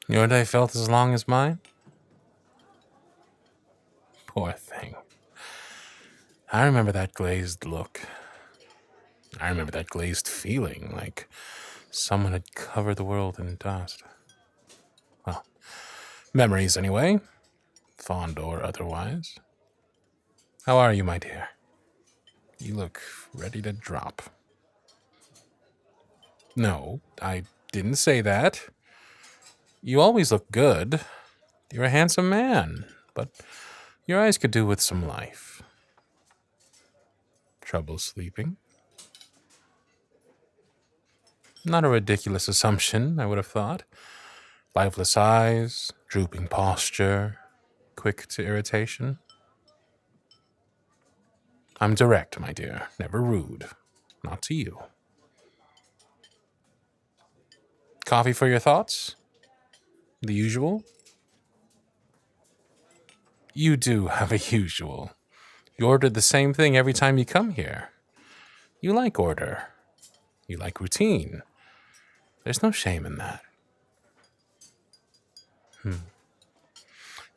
Your day felt as long as mine? Poor thing. I remember that glazed look. I remember that glazed feeling, like someone had covered the world in dust. Well, memories anyway, fond or otherwise. How are you, my dear? You look ready to drop. No, I didn't say that. You always look good. You're a handsome man, but your eyes could do with some life. Trouble sleeping? Not a ridiculous assumption, I would have thought. Lifeless eyes, drooping posture, quick to irritation. I'm direct, my dear, never rude. Not to you. Coffee for your thoughts? The usual? You do have a usual. You order the same thing every time you come here. You like order. You like routine. There's no shame in that.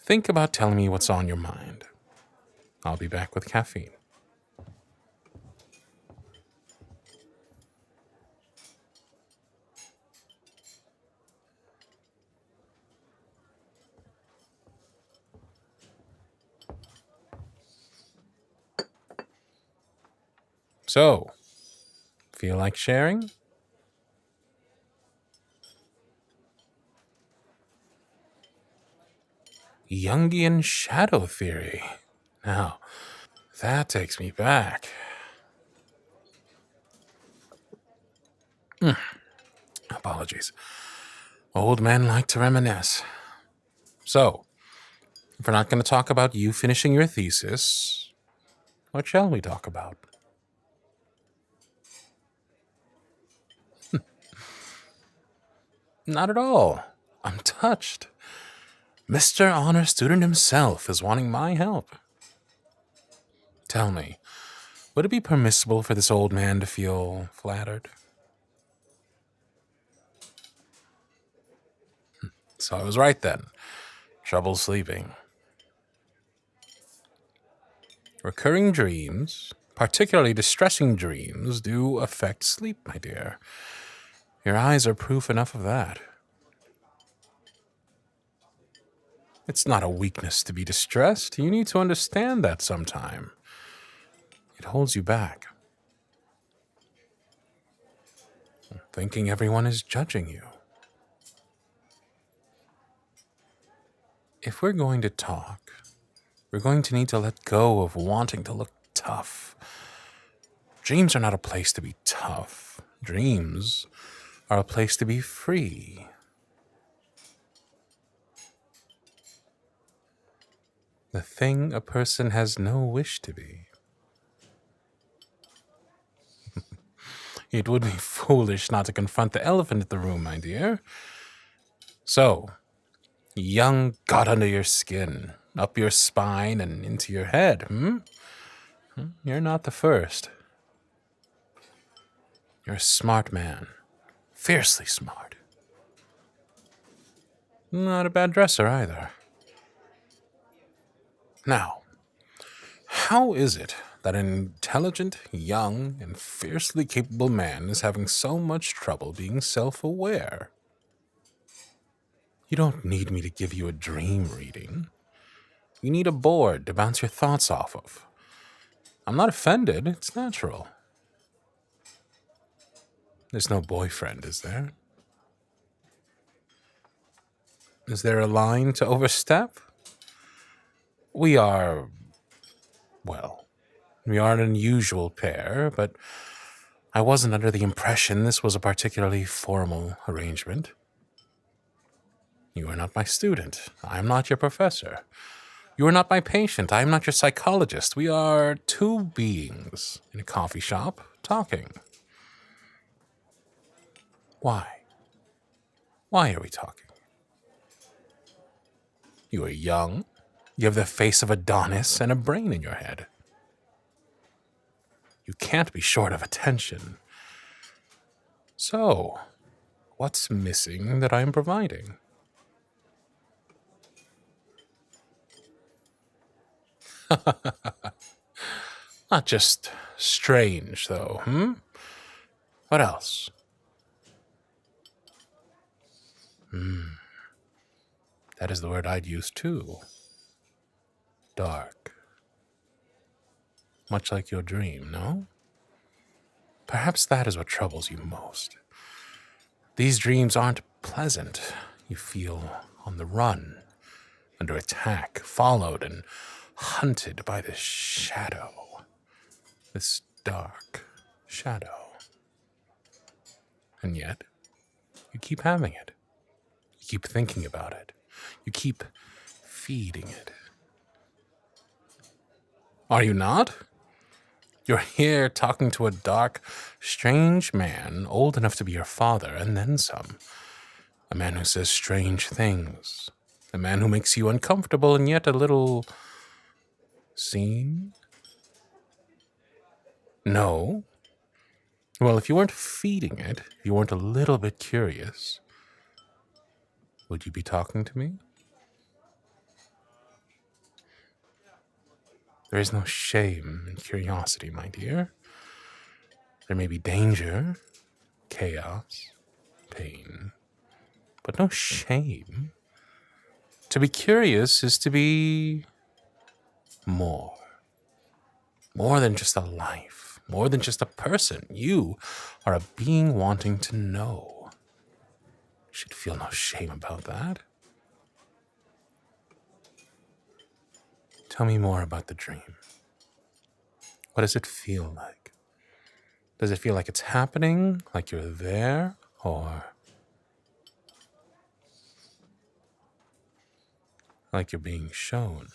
Think about telling me what's on your mind. I'll be back with caffeine. So, feel like sharing? Jungian shadow theory. Now, that takes me back. Apologies. Old men like to reminisce. So, if we're not going to talk about you finishing your thesis, what shall we talk about? Not at all. I'm touched. Mr. Honor Student himself is wanting my help. Tell me, would it be permissible for this old man to feel flattered? So I was right then. Trouble sleeping. Recurring dreams, particularly distressing dreams, do affect sleep, my dear. Your eyes are proof enough of that. It's not a weakness to be distressed. You need to understand that sometime. It holds you back. Thinking everyone is judging you. If we're going to talk, we're going to need to let go of wanting to look tough. Dreams are not a place to be tough. Dreams are a place to be free. The thing a person has no wish to be. It would be foolish not to confront the elephant in the room, my dear. So, young got under your skin, up your spine, and into your head, You're not the first. You're a smart man. Fiercely smart. Not a bad dresser, either. Now, how is it that an intelligent, young, and fiercely capable man is having so much trouble being self-aware? You don't need me to give you a dream reading. You need a board to bounce your thoughts off of. I'm not offended. It's natural. There's no boyfriend, is there? Is there a line to overstep? We are an unusual pair, but I wasn't under the impression this was a particularly formal arrangement. You are not my student. I am not your professor. You are not my patient. I am not your psychologist. We are two beings in a coffee shop talking. Why? Why are we talking? You are young. You have the face of Adonis and a brain in your head. You can't be short of attention. So, what's missing that I am providing? Not just strange, though, What else? That is the word I'd use, too. Dark. Much like your dream, no? Perhaps that is what troubles you most. These dreams aren't pleasant. You feel on the run, under attack, followed and hunted by this shadow. This dark shadow. And yet, you keep having it. You keep thinking about it. You keep feeding it. Are you not? You're here talking to a dark, strange man, old enough to be your father, and then some. A man who says strange things. A man who makes you uncomfortable and yet a little seen? No. Well, if you weren't feeding it, if you weren't a little bit curious, would you be talking to me? There is no shame in curiosity, my dear. There may be danger, chaos, pain, but no shame. To be curious is to be more. More than just a life, more than just a person. You are a being wanting to know. You should feel no shame about that. Tell me more about the dream. What does it feel like? Does it feel like it's happening, like you're there, or like you're being shown,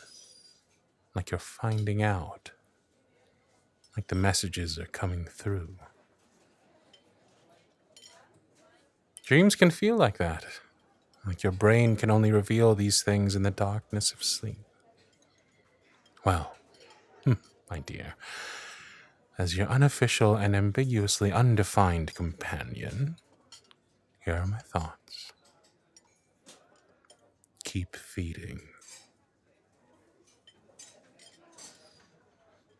like you're finding out, like the messages are coming through? Dreams can feel like that, like your brain can only reveal these things in the darkness of sleep. Well, my dear, as your unofficial and ambiguously undefined companion, here are my thoughts. Keep feeding.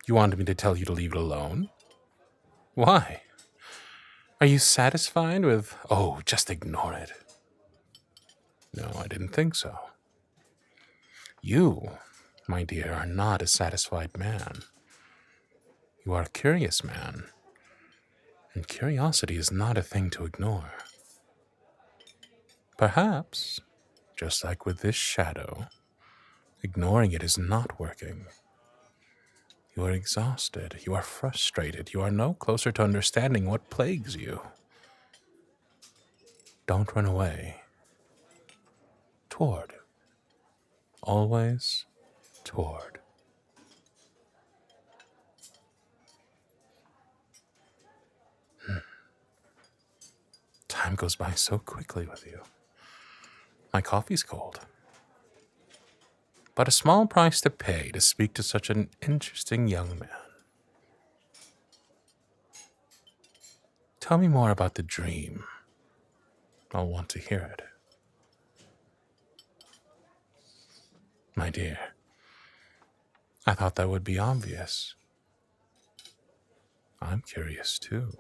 You wanted me to tell you to leave it alone? Why? Are you satisfied with, just ignore it? No, I didn't think so. You, my dear, are not a satisfied man. You are a curious man, and curiosity is not a thing to ignore. Perhaps, just like with this shadow, ignoring it is not working. You are exhausted, you are frustrated, you are no closer to understanding what plagues you. Don't run away. Toward. Always toward. Time goes by so quickly with you. My coffee's cold. But a small price to pay to speak to such an interesting young man. Tell me more about the dream. I'll want to hear it. My dear, I thought that would be obvious. I'm curious too.